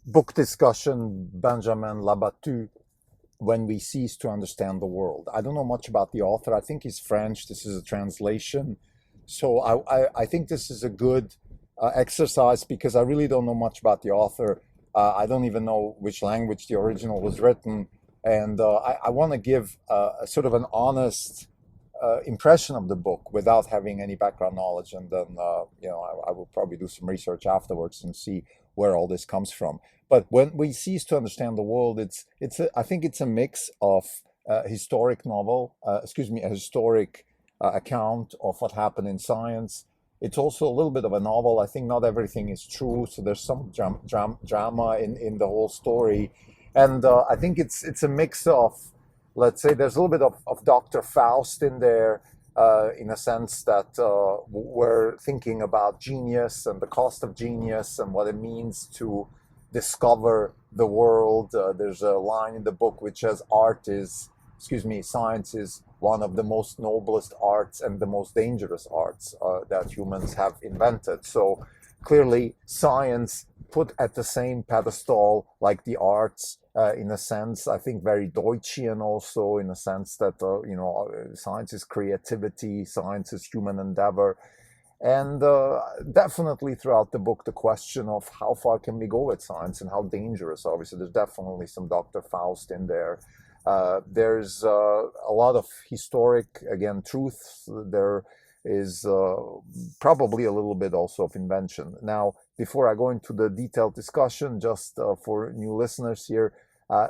book discussion, Benjamín Labatut, When We Cease to Understand the World. I don't know much about the author. I think he's French. This is a translation. So I think this is a good exercise because I really don't know much about the author. I don't even know which language the original was written. And I want to give a sort of an honest impression of the book without having any background knowledge. And then, I will probably do some research afterwards and see where all this comes from. But when we cease to understand the world, I think it's a mix of a historic novel, a historic account of what happened in science. It's also a little bit of a novel. I think not everything is true, so there's some drama in the whole story, and I think it's a mix of, let's say, there's a little bit of Dr. Faust in there, in a sense that we're thinking about genius and the cost of genius and what it means to discover the world. There's a line in the book which says science is one of the most noblest arts and the most dangerous arts that humans have invented. So clearly, science put at the same pedestal like the arts, in a sense, I think very Deutschian also, in a sense that, science is creativity, science is human endeavor. And definitely throughout the book, the question of how far can we go with science and how dangerous, obviously, there's definitely some Dr. Faust in there. There's a lot of historic, again, truth. There is probably a little bit also of invention. Now, before I go into the detailed discussion, just for new listeners here,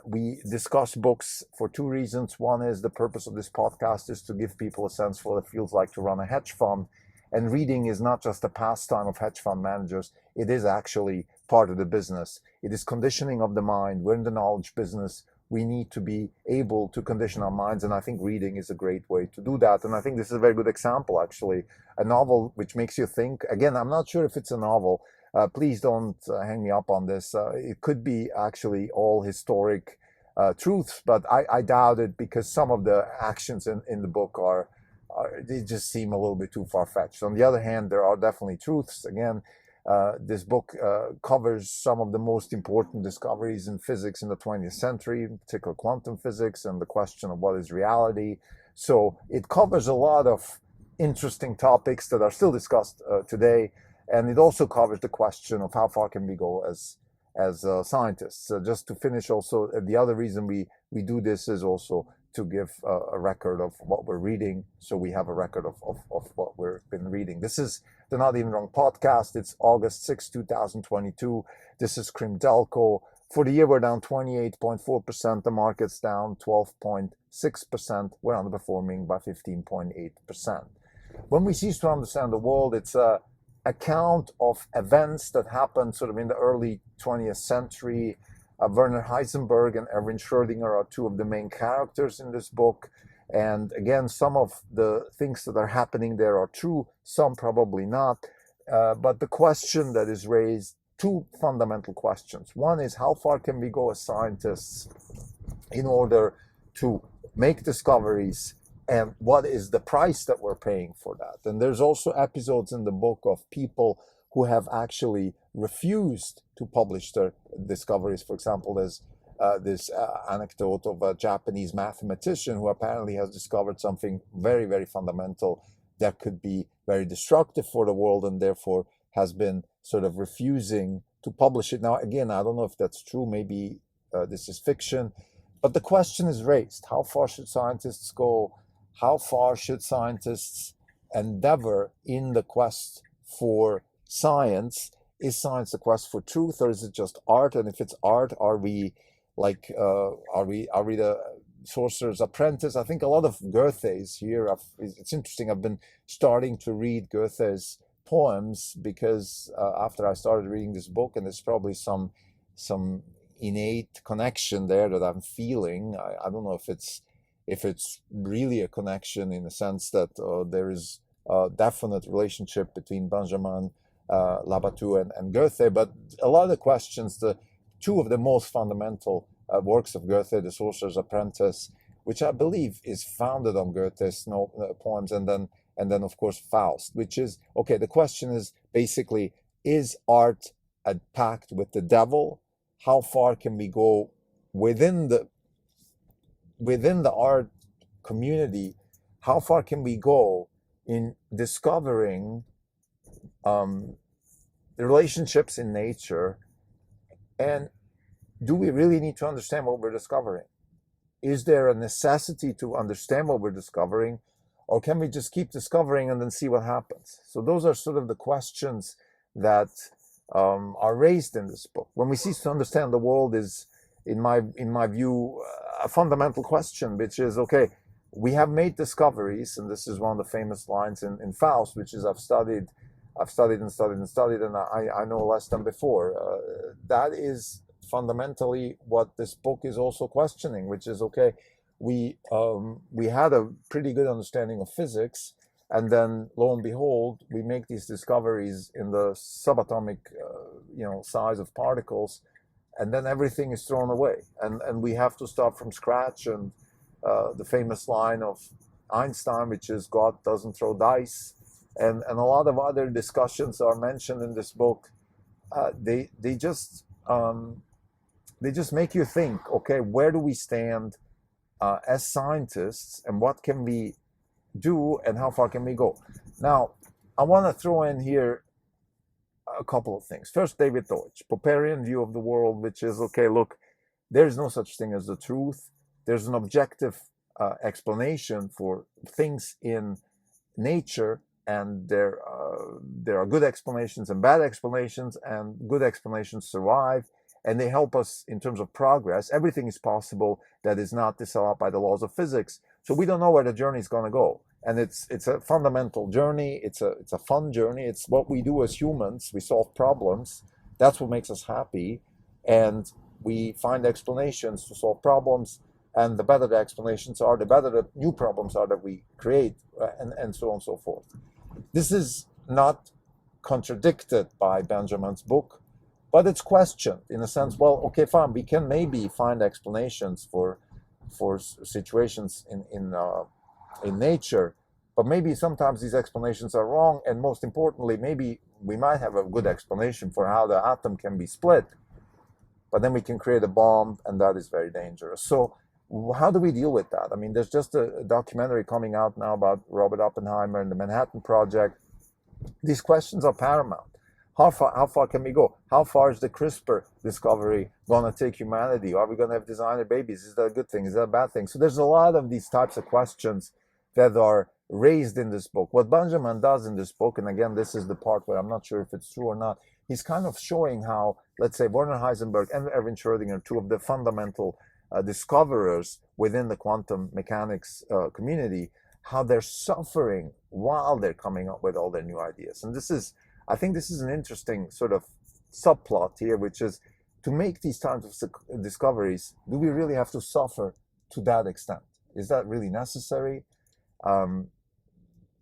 we discuss books for two reasons. One is the purpose of this podcast is to give people a sense for what it feels like to run a hedge fund. And reading is not just a pastime of hedge fund managers. It is actually part of the business. It is conditioning of the mind. We're in the knowledge business. We need to be able to condition our minds. And I think reading is a great way to do that. And I think this is a very good example, actually. A novel which makes you think. Again, I'm not sure if it's a novel. Please don't hang me up on this. It could be actually all historic truths, but I doubt it because some of the actions in the book they just seem a little bit too far-fetched. On the other hand, there are definitely truths. Again, this book covers some of the most important discoveries in physics in the 20th century, in particular quantum physics and the question of what is reality. So it covers a lot of interesting topics that are still discussed today. And it also covers the question of how far can we go as scientists. Just to finish also, the other reason we do this is also to give a record of what we're reading, so we have a record of what we've been reading. This is the Not Even Wrong podcast. It's August 6, 2022. This is Krim Delco. For the year, we're down 28.4%. The market's down 12.6%. We're underperforming by 15.8%. When we cease to understand the world, it's a account of events that happened sort of in the early 20th century. Werner Heisenberg and Erwin Schrödinger are two of the main characters in this book. And again, some of the things that are happening there are true, some probably not. But the question that is raised, two fundamental questions. One is, how far can we go as scientists in order to make discoveries, and what is the price that we're paying for that? And there's also episodes in the book of people who have actually refused to publish their discoveries. For example, there's this anecdote of a Japanese mathematician who apparently has discovered something very, very fundamental that could be very destructive for the world, and therefore has been sort of refusing to publish it. Now, again, I don't know if that's true. Maybe this is fiction. But the question is raised. How far should scientists go? How far should scientists endeavor in the quest for science? Is science the quest for truth, or is it just art? And if it's art, are we the sorcerer's apprentice? I think a lot of Goethe is here. It's interesting. I've been starting to read Goethe's poems because after I started reading this book, and there's probably some innate connection there that I'm feeling. I don't know if it's really a connection in the sense that there is a definite relationship between Benjamín Labatut and Goethe, but a lot of the questions, the two of the most fundamental works of Goethe, The Sorcerer's Apprentice, which I believe is founded on Goethe's poems, and then of course Faust, which is, okay, the question is basically, is art a pact with the devil? how far can we go within the art community? How far can we go in discovering the relationships in nature? And do we really need to understand what we're discovering? Is there a necessity to understand what we're discovering, or can we just keep discovering and then see what happens? So those are sort of the questions that are raised in this book. When we cease to understand the world is, in my view, a fundamental question, which is, okay, we have made discoveries, and this is one of the famous lines in Faust, which is, I've studied and studied and studied, and I know less than before. That is fundamentally what this book is also questioning, which is, okay, we had a pretty good understanding of physics, and then lo and behold, we make these discoveries in the subatomic size of particles, and then everything is thrown away, and we have to start from scratch. And the famous line of Einstein, which is, God doesn't throw dice, and a lot of other discussions are mentioned in this book. They just make you think, okay, where do we stand as scientists, and what can we do, and how far can we go? Now, I want to throw in here a couple of things. First, David Deutsch, Popperian view of the world, which is, okay, look, there's no such thing as the truth. There's an objective explanation for things in nature, and there are good explanations and bad explanations, and good explanations survive, and they help us in terms of progress. Everything is possible that is not disallowed by the laws of physics. So we don't know where the journey is going to go, and it's a fundamental journey. It's a fun journey. It's what we do as humans. We solve problems. That's what makes us happy, and we find explanations to solve problems. And the better the explanations are, the better the new problems are that we create, and so on and so forth. This is not contradicted by Benjamin's book, but it's questioned in a sense. Well, okay, fine, we can maybe find explanations for situations in nature, but maybe sometimes these explanations are wrong, and most importantly, maybe we might have a good explanation for how the atom can be split, but then we can create a bomb, and that is very dangerous. So how do we deal with that? I mean, there's just a documentary coming out now about Robert Oppenheimer and the Manhattan Project. These questions are paramount. How far can we go? How far is the CRISPR discovery going to take humanity? Are we going to have designer babies? Is that a good thing? Is that a bad thing? So there's a lot of these types of questions that are raised in this book. What Benjamin does in this book, and again, this is the part where I'm not sure if it's true or not, he's kind of showing how, let's say, Werner Heisenberg and Erwin Schrödinger, two of the fundamental discoverers within the quantum mechanics community, how they're suffering while they're coming up with all their new ideas. And I think this is an interesting sort of subplot here, which is, to make these types of discoveries, do we really have to suffer to that extent? Is that really necessary?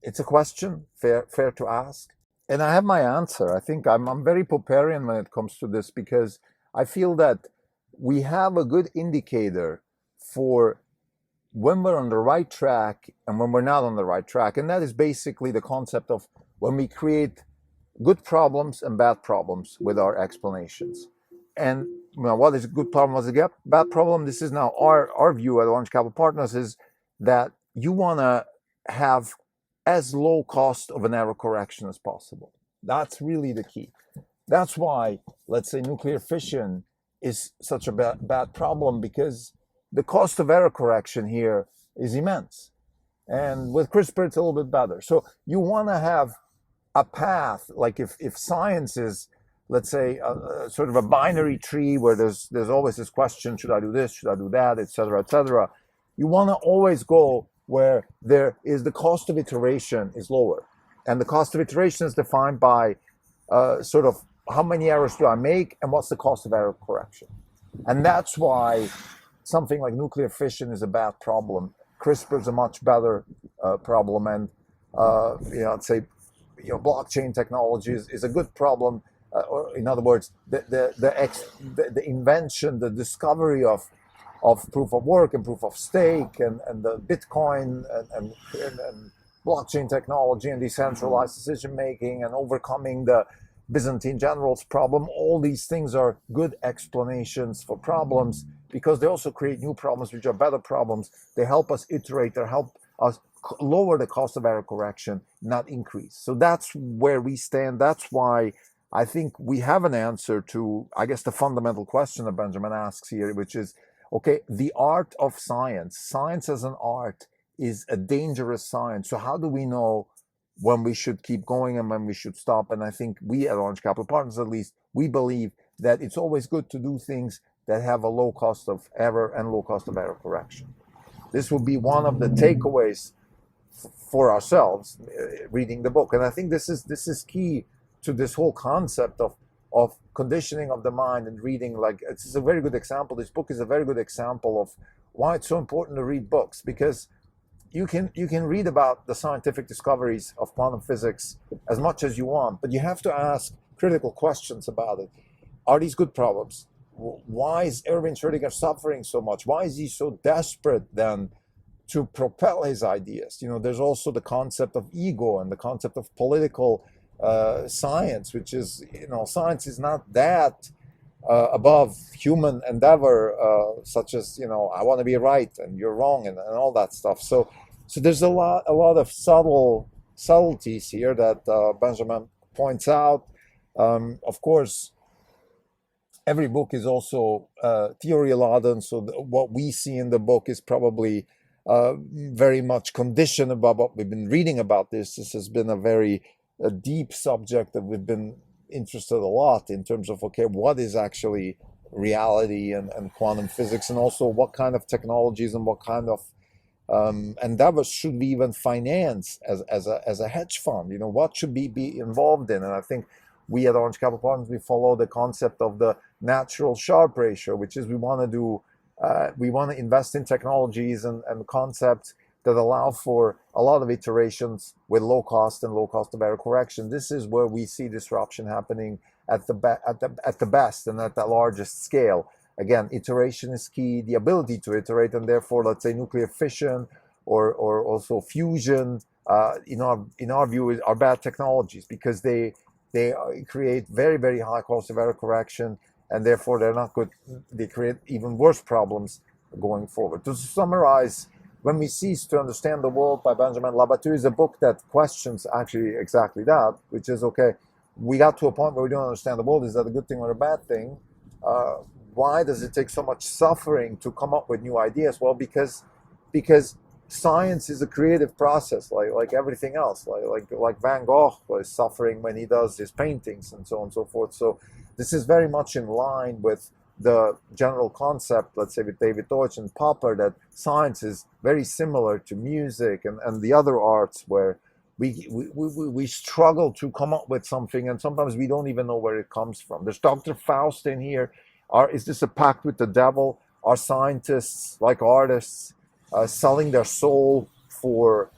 It's a question, fair to ask. And I have my answer. I think I'm very Popperian when it comes to this, because I feel that we have a good indicator for when we're on the right track and when we're not on the right track. And that is basically the concept of when we create good problems and bad problems with our explanations. And what is a good problem, what is a bad problem? This is now our view at Orange Capital Partners, is that you want to have as low cost of an error correction as possible. That's really the key. That's why, let's say, nuclear fission is such a bad problem, because the cost of error correction here is immense. And with CRISPR, it's a little bit better. So you want to have a path, like if science is, let's say, sort of a binary tree where there's always this question, should I do this, should I do that, etc., etc. You want to always go where there is the cost of iteration is lower. And the cost of iteration is defined by sort of how many errors do I make and what's the cost of error correction. And that's why something like nuclear fission is a bad problem. CRISPR is a much better problem, and let's say blockchain technology is a good problem. Or in other words, the invention, the discovery of proof of work and proof of stake, and the Bitcoin and blockchain technology and decentralized decision making, and overcoming the Byzantine generals problem. All these things are good explanations for problems because they also create new problems which are better problems. They help us iterate, they help us lower the cost of error correction, not increase. So that's where we stand. That's why I think we have an answer to, I guess, the fundamental question that Benjamin asks here, which is, okay, the art of science, science as an art is a dangerous science. So how do we know when we should keep going and when we should stop? And I think we at Orange Capital Partners, at least, we believe that it's always good to do things that have a low cost of error and low cost of error correction. This will be one of the takeaways for ourselves reading the book. And I think this is key to this whole concept of conditioning of the mind and reading. Like, it's a very good example. This book is a very good example of why it's so important to read books, because you can read about the scientific discoveries of quantum physics as much as you want, but you have to ask critical questions about it. Are these good problems? Why is Erwin Schrödinger suffering so much? Why is he so desperate then to propel his ideas? You know, there's also the concept of ego and the concept of political science, which is, you know, science is not that above human endeavor, such as, you know, I want to be right and you're wrong and all that stuff. So there's a lot of subtleties here that Benjamin points out. Of course, every book is also theory laden, so what we see in the book is probably very much conditioned about what we've been reading about this. This has been a deep subject that we've been interested a lot in terms of, okay, what is actually reality and quantum physics, and also what kind of technologies and what kind of endeavors should we even finance as a hedge fund? You know, what should we be involved in? And I think we at Orange Capital Partners, we follow the concept of the natural Sharpe ratio, which is we want to invest in technologies and concepts that allow for a lot of iterations with low cost and low cost of error correction. This is where we see disruption happening at the best and at the largest scale. Again, iteration is key, the ability to iterate, and therefore, let's say nuclear fission or also fusion, in our view, are bad technologies because they create very, very high cost of error correction, and therefore they're not good. They create even worse problems going forward. To summarize, When We Cease to Understand the World by Benjamín Labatut is a book that questions actually exactly that, which is, okay, we got to a point where we don't understand the world. Is that a good thing or a bad thing? Why does it take so much suffering to come up with new ideas? Well, because science is a creative process, like everything else. Like Van Gogh was suffering when he does his paintings and so on and so forth. So this is very much in line with the general concept, let's say with David Deutsch and Popper, that science is very similar to music and the other arts, where we struggle to come up with something, and sometimes we don't even know where it comes from. There's Dr. Faust in here. Is this a pact with the devil? Are scientists, like artists, selling their soul for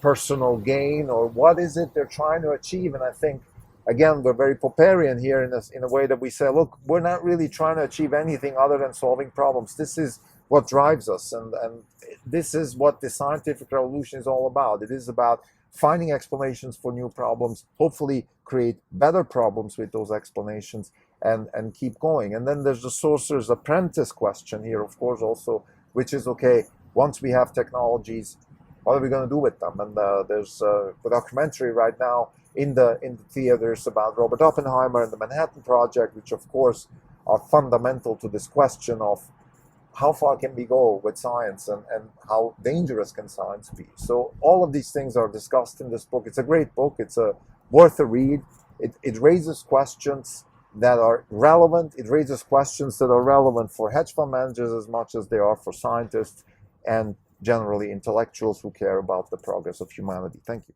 personal gain, or what is it they're trying to achieve? And I think, again, we're very Popperian here in a way that we say, look, we're not really trying to achieve anything other than solving problems. This is what drives us, and this is what the scientific revolution is all about. It is about finding explanations for new problems, hopefully create better problems with those explanations, and keep going. And then there's the sorcerer's apprentice question here, of course, also, which is, okay, once we have technologies, what are we going to do with them? And there's a documentary right now in the theaters about Robert Oppenheimer and the Manhattan Project, which of course are fundamental to this question of how far can we go with science, and how dangerous can science be. So all of these things are discussed in this book. It's a great book. It's worth a read. It raises questions that are relevant. It raises questions that are relevant for hedge fund managers as much as they are for scientists and generally intellectuals who care about the progress of humanity. Thank you.